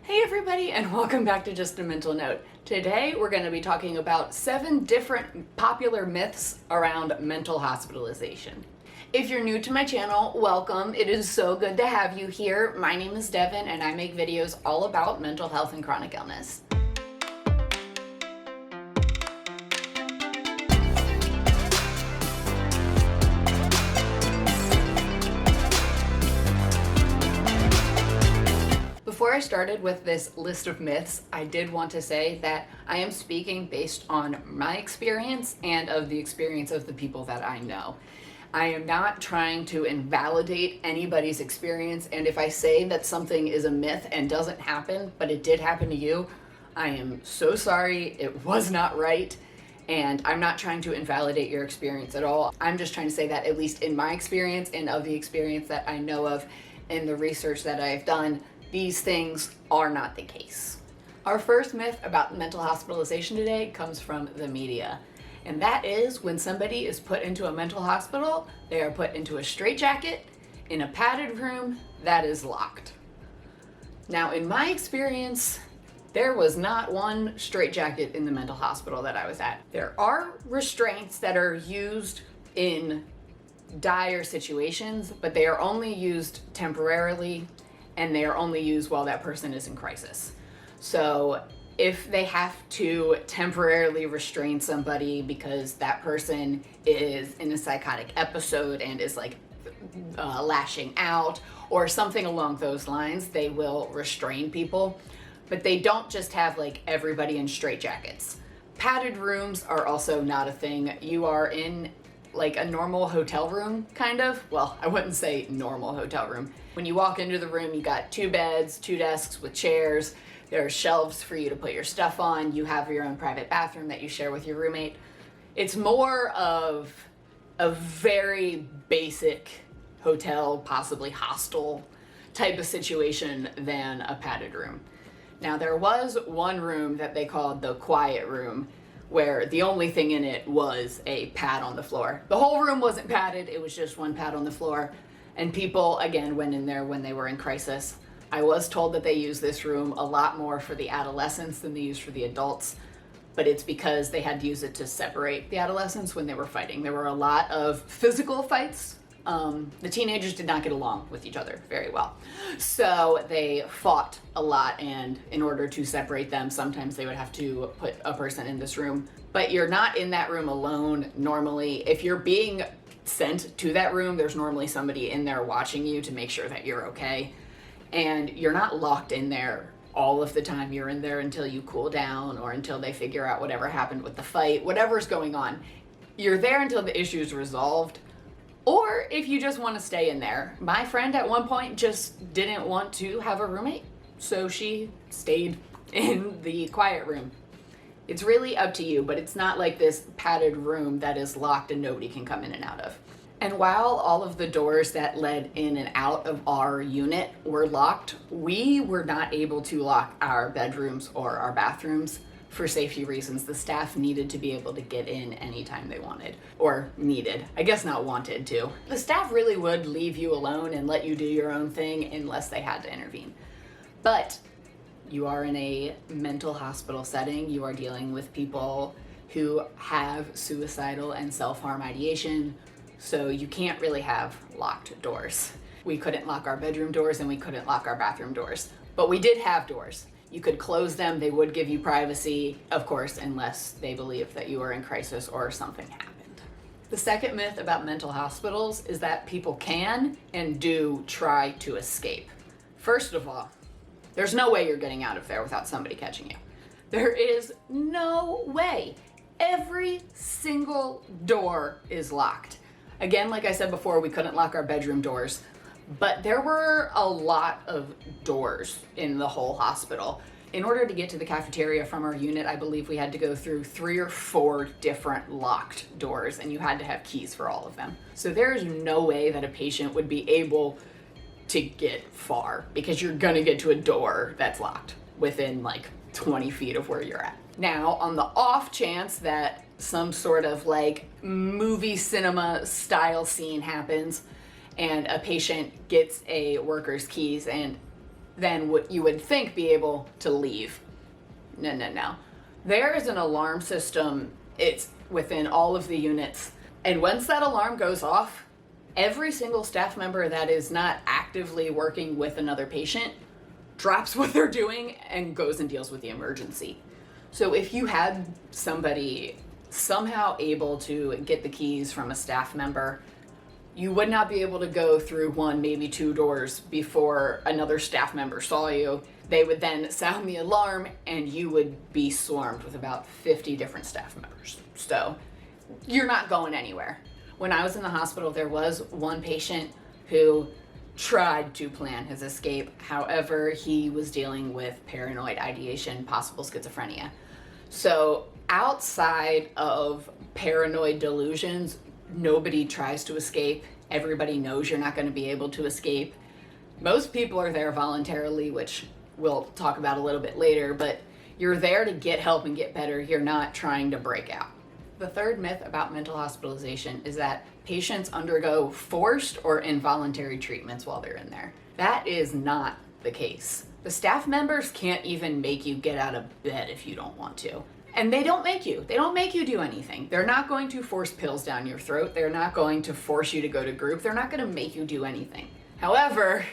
Hey everybody, and welcome back to Just a Mental Note. Today we're going to be talking about 7 different popular myths around mental hospitalization. If you're new to my channel, welcome. It is so good to have you here. My name is Devin and I make videos all about mental health and chronic illness. Before I started with this list of myths, I did want to say that I am speaking based on my experience and of the experience of the people that I know. I am not trying to invalidate anybody's experience, and if I say that something is a myth and doesn't happen, but it did happen to you, I am so sorry. It was not right, and I'm not trying to invalidate your experience at all. I'm just trying to say that at least in my experience and of the experience that I know of in the research that I've done, these things are not the case. Our first myth about mental hospitalization today comes from the media. And that is when somebody is put into a mental hospital, they are put into a straitjacket in a padded room that is locked. Now, in my experience, there was not one straitjacket in the mental hospital that I was at. There are restraints that are used in dire situations, but they are only used temporarily, and they are only used while that person is in crisis. So if they have to temporarily restrain somebody because that person is in a psychotic episode and is lashing out or something along those lines, they will restrain people. But they don't just have everybody in straitjackets. Padded rooms are also not a thing. You are in a normal hotel room, kind of. Well, I wouldn't say normal hotel room. When you walk into the room, you got 2 beds, 2 desks with chairs. There are shelves for you to put your stuff on. You have your own private bathroom that you share with your roommate. It's more of a very basic hotel, possibly hostel type of situation than a padded room. Now, there was one room that they called the quiet room, where the only thing in it was a pad on the floor. The whole room wasn't padded, it was just one pad on the floor. And people, again, went in there when they were in crisis. I was told that they use this room a lot more for the adolescents than they use for the adults, but it's because they had to use it to separate the adolescents when they were fighting. There were a lot of physical fights. The teenagers did not get along with each other very well. So they fought a lot, and in order to separate them, sometimes they would have to put a person in this room. But you're not in that room alone normally. If you're being sent to that room, there's normally somebody in there watching you to make sure that you're okay. And you're not locked in there all of the time. You're in there until you cool down or until they figure out whatever happened with the fight, whatever's going on. You're there until the issue is resolved. Or if you just want to stay in there. My friend at one point just didn't want to have a roommate, so she stayed in the quiet room. It's really up to you, but it's not like this padded room that is locked and nobody can come in and out of. And while all of the doors that led in and out of our unit were locked, we were not able to lock our bedrooms or our bathrooms. For safety reasons, the staff needed to be able to get in anytime they wanted, or needed, I guess not wanted to. The staff really would leave you alone and let you do your own thing unless they had to intervene. But you are in a mental hospital setting. You are dealing with people who have suicidal and self-harm ideation, so you can't really have locked doors. We couldn't lock our bedroom doors and we couldn't lock our bathroom doors, but we did have doors. You could close them. They would give you privacy, of course, unless they believe that you are in crisis or something happened. The second myth about mental hospitals is that people can and do try to escape. First of all, there's no way you're getting out of there without somebody catching you. There is no way. Every single door is locked. Again, like I said before, we couldn't lock our bedroom doors. But there were a lot of doors in the whole hospital. In order to get to the cafeteria from our unit, I believe we had to go through 3 or 4 different locked doors, and you had to have keys for all of them. So there is no way that a patient would be able to get far, because you're gonna get to a door that's locked within 20 feet of where you're at. Now, on the off chance that some sort of movie cinema style scene happens, and a patient gets a worker's keys and then what you would think be able to leave. No. There is an alarm system. It's within all of the units. And once that alarm goes off, every single staff member that is not actively working with another patient drops what they're doing and goes and deals with the emergency. So if you had somebody somehow able to get the keys from a staff member, you would not be able to go through one, maybe two doors before another staff member saw you. They would then sound the alarm and you would be swarmed with about 50 different staff members. So you're not going anywhere. When I was in the hospital, there was one patient who tried to plan his escape. However, he was dealing with paranoid ideation, possible schizophrenia. So outside of paranoid delusions, nobody tries to escape. Everybody knows you're not going to be able to escape. Most people are there voluntarily, which we'll talk about a little bit later, but you're there to get help and get better. You're not trying to break out. The third myth about mental hospitalization is that patients undergo forced or involuntary treatments while they're in there. That is not the case. The staff members can't even make you get out of bed if you don't want to. And they don't make you. They don't make you do anything. They're not going to force pills down your throat. They're not going to force you to go to group. They're not going to make you do anything. However,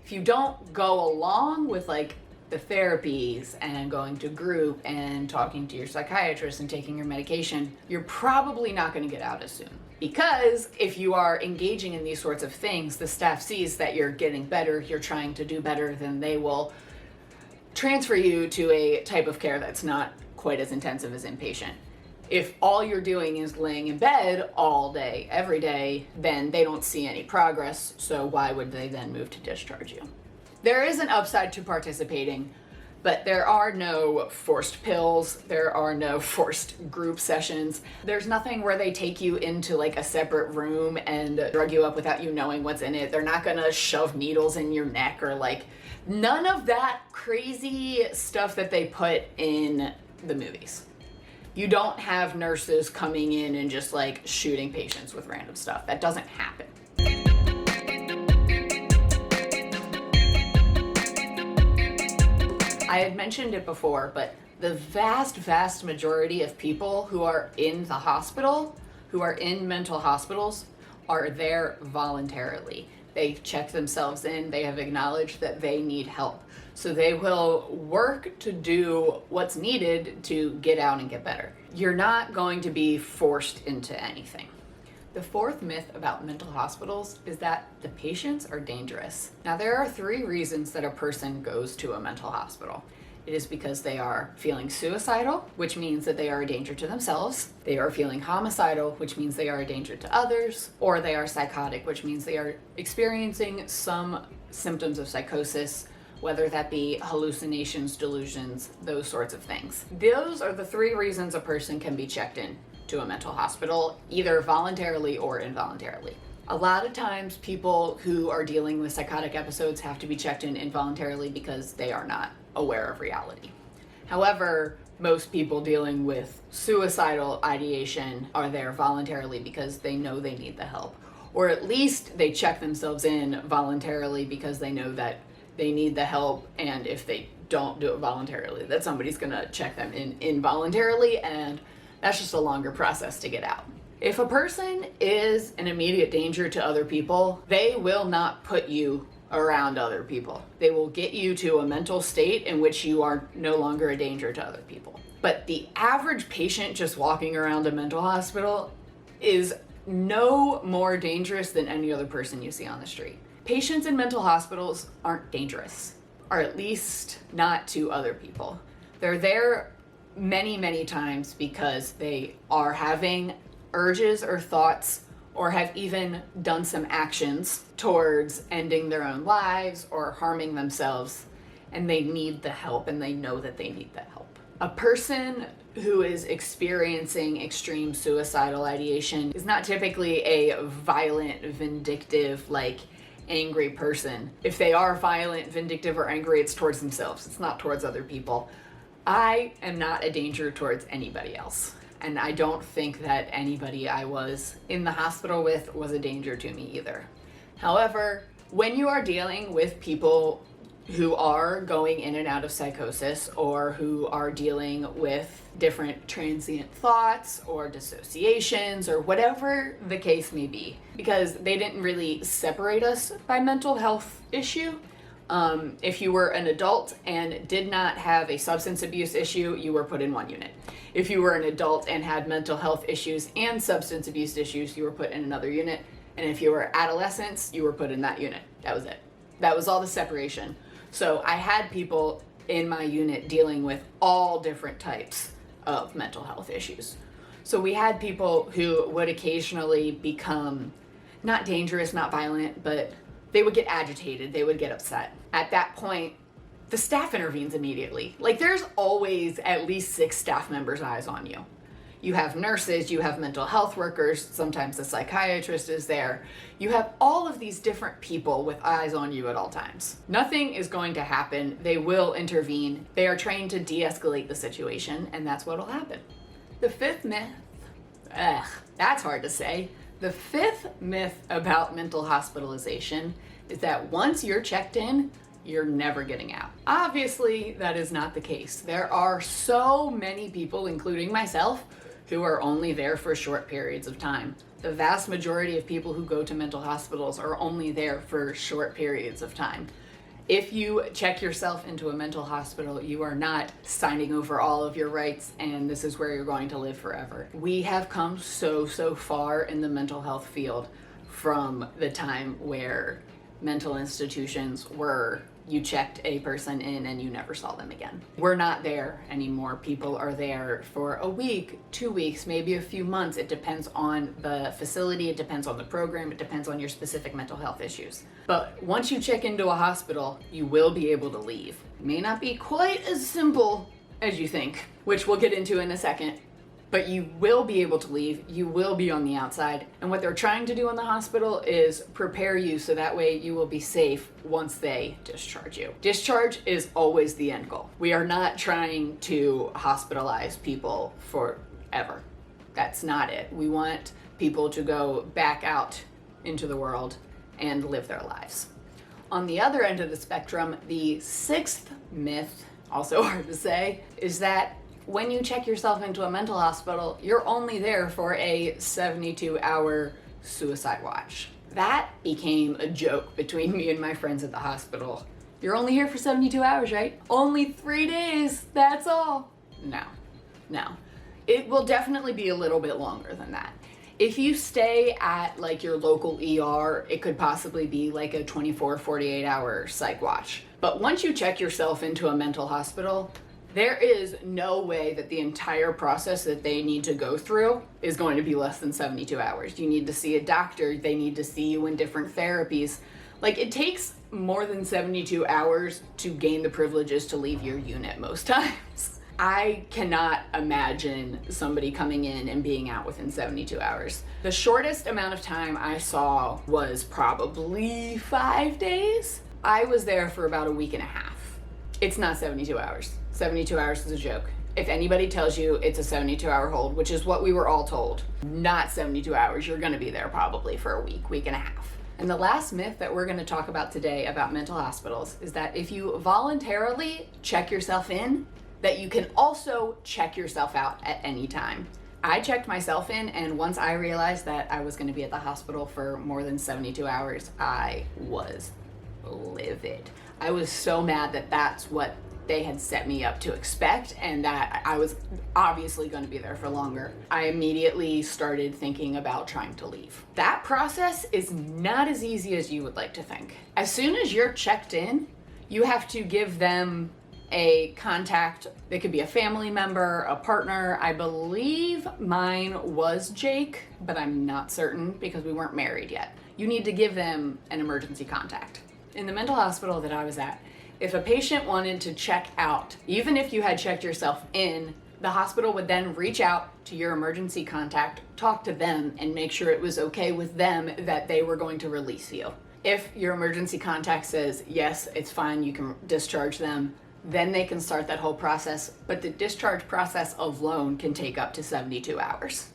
if you don't go along with like the therapies and going to group and talking to your psychiatrist and taking your medication, you're probably not going to get out as soon. Because if you are engaging in these sorts of things, the staff sees that you're getting better, you're trying to do better, then they will transfer you to a type of care that's not quite as intensive as inpatient. If all you're doing is laying in bed all day, every day, then they don't see any progress, so why would they then move to discharge you? There is an upside to participating, but there are no forced pills, there are no forced group sessions. There's nothing where they take you into like a separate room and drug you up without you knowing what's in it. They're not gonna shove needles in your neck or like none of that crazy stuff that they put in the movies. You don't have nurses coming in and just like shooting patients with random stuff. That doesn't happen. I had mentioned it before, but the vast majority of people who are in the hospital, who are in mental hospitals, are there voluntarily. They've checked themselves in, they have acknowledged that they need help. So they will work to do what's needed to get out and get better. You're not going to be forced into anything. The fourth myth about mental hospitals is that the patients are dangerous. Now, there are 3 reasons that a person goes to a mental hospital. It is because they are feeling suicidal, which means that they are a danger to themselves. They are feeling homicidal, which means they are a danger to others. Or they are psychotic, which means they are experiencing some symptoms of psychosis, whether that be hallucinations, delusions, those sorts of things. Those are the 3 reasons a person can be checked in to a mental hospital, either voluntarily or involuntarily. A lot of times people who are dealing with psychotic episodes have to be checked in involuntarily because they are not aware of reality. However, most people dealing with suicidal ideation are there voluntarily because they know they need the help. Or at least they check themselves in voluntarily because they know that they need the help, and if they don't do it voluntarily, that somebody's gonna check them in involuntarily, and that's just a longer process to get out. If a person is an immediate danger to other people, they will not put you around other people. They will get you to a mental state in which you are no longer a danger to other people. But the average patient just walking around a mental hospital is no more dangerous than any other person you see on the street. Patients in mental hospitals aren't dangerous, or at least not to other people. They're there many times because they are having urges or thoughts or have even done some actions towards ending their own lives or harming themselves, and they need the help and they know that they need the help. A person who is experiencing extreme suicidal ideation is not typically a violent, vindictive, angry person. If they are violent, vindictive, or angry, it's towards themselves. It's not towards other people. I am not a danger towards anybody else. And I don't think that anybody I was in the hospital with was a danger to me either. However, when you are dealing with people who are going in and out of psychosis or who are dealing with different transient thoughts or dissociations or whatever the case may be, because they didn't really separate us by mental health issue. If you were an adult and did not have a substance abuse issue, you were put in one unit. If you were an adult and had mental health issues and substance abuse issues, you were put in another unit. And if you were adolescents, you were put in that unit. That was it. That was all the separation. So I had people in my unit dealing with all different types of mental health issues. So we had people who would occasionally become not dangerous, not violent, but they would get agitated, they would get upset. At that point, the staff intervenes immediately. Like, there's always at least 6 staff members' eyes on you. You have nurses, you have mental health workers, sometimes the psychiatrist is there. You have all of these different people with eyes on you at all times. Nothing is going to happen. They will intervene. They are trained to de-escalate the situation, and that's what will happen. The 5th myth, that's hard to say. The 5th myth about mental hospitalization is that once you're checked in, you're never getting out. Obviously, that is not the case. There are so many people, including myself, who are only there for short periods of time. The vast majority of people who go to mental hospitals are only there for short periods of time. If you check yourself into a mental hospital, you are not signing over all of your rights and this is where you're going to live forever. We have come so far in the mental health field from the time where mental institutions were you checked a person in and you never saw them again. We're not there anymore. People are there for a week, 2 weeks, maybe a few months. It depends on the facility, it depends on the program, it depends on your specific mental health issues. But once you check into a hospital, you will be able to leave. It may not be quite as simple as you think, which we'll get into in a second. But you will be able to leave, you will be on the outside. And what they're trying to do in the hospital is prepare you so that way you will be safe once they discharge you. Discharge is always the end goal. We are not trying to hospitalize people forever. That's not it. We want people to go back out into the world and live their lives. On the other end of the spectrum, the 6th myth, also hard to say, is that when you check yourself into a mental hospital, you're only there for a 72-hour suicide watch. That became a joke between me and my friends at the hospital. You're only here for 72 hours, right? Only 3 days, that's all. No. It will definitely be a little bit longer than that. If you stay at like your local ER, it could possibly be like a 24, 48-hour psych watch. But once you check yourself into a mental hospital, there is no way that the entire process that they need to go through is going to be less than 72 hours. You need to see a doctor, they need to see you in different therapies. Like, it takes more than 72 hours to gain the privileges to leave your unit most times. I cannot imagine somebody coming in and being out within 72 hours. The shortest amount of time I saw was probably 5 days. I was there for about a week and a half. It's not 72 hours. 72 hours is a joke. If anybody tells you it's a 72-hour hold, which is what we were all told, not 72 hours, you're gonna be there probably for a week and a half. And the last myth that we're gonna talk about today about mental hospitals is that if you voluntarily check yourself in, that you can also check yourself out at any time. I checked myself in, and once I realized that I was gonna be at the hospital for more than 72 hours, I was livid. I was so mad that that's what they had set me up to expect and that I was obviously going to be there for longer. I immediately started thinking about trying to leave. That process is not as easy as you would like to think. As soon as you're checked in, you have to give them a contact. They could be a family member, a partner. I believe mine was Jake, but I'm not certain because we weren't married yet. You need to give them an emergency contact. In the mental hospital that I was at, if a patient wanted to check out, even if you had checked yourself in, the hospital would then reach out to your emergency contact, talk to them, and make sure it was okay with them that they were going to release you. If your emergency contact says, yes, it's fine, you can discharge them, then they can start that whole process. But the discharge process alone can take up to 72 hours.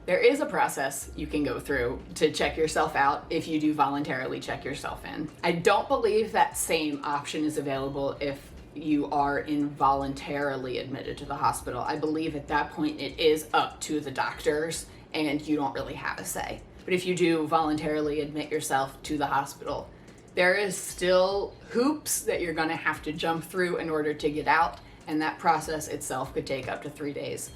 There is a process you can go through to check yourself out if you do voluntarily check yourself in. I don't believe that same option is available if you are involuntarily admitted to the hospital. I believe at that point it is up to the doctors and you don't really have a say. But if you do voluntarily admit yourself to the hospital, there is still hoops that you're gonna have to jump through in order to get out, and that process itself could take up to 3 days.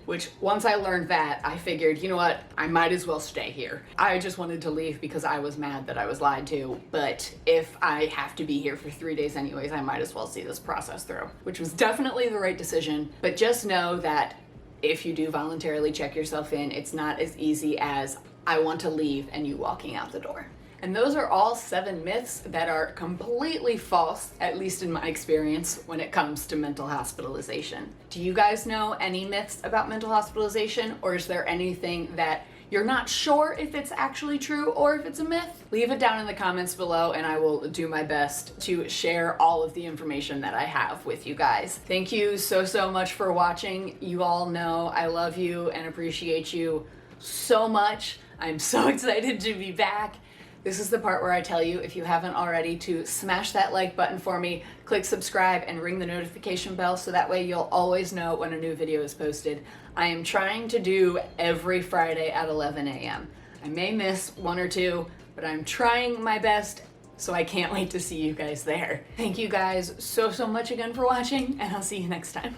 Which, once I learned that, I figured, you know what, I might as well stay here. I just wanted to leave because I was mad that I was lied to, but if I have to be here for 3 days anyways, I might as well see this process through, which was definitely the right decision. But just know that if you do voluntarily check yourself in, it's not as easy as I want to leave and you walking out the door. And those are all 7 myths that are completely false, at least in my experience, when it comes to mental hospitalization. Do you guys know any myths about mental hospitalization, or is there anything that you're not sure if it's actually true or if it's a myth? Leave it down in the comments below and I will do my best to share all of the information that I have with you guys. Thank you so much for watching. You all know I love you and appreciate you so much. I'm so excited to be back. This is the part where I tell you, if you haven't already, to smash that like button for me, click subscribe, and ring the notification bell so that way you'll always know when a new video is posted. I am trying to do every Friday at 11 a.m. I may miss 1 or 2, but I'm trying my best, so I can't wait to see you guys there. Thank you guys so much again for watching, and I'll see you next time.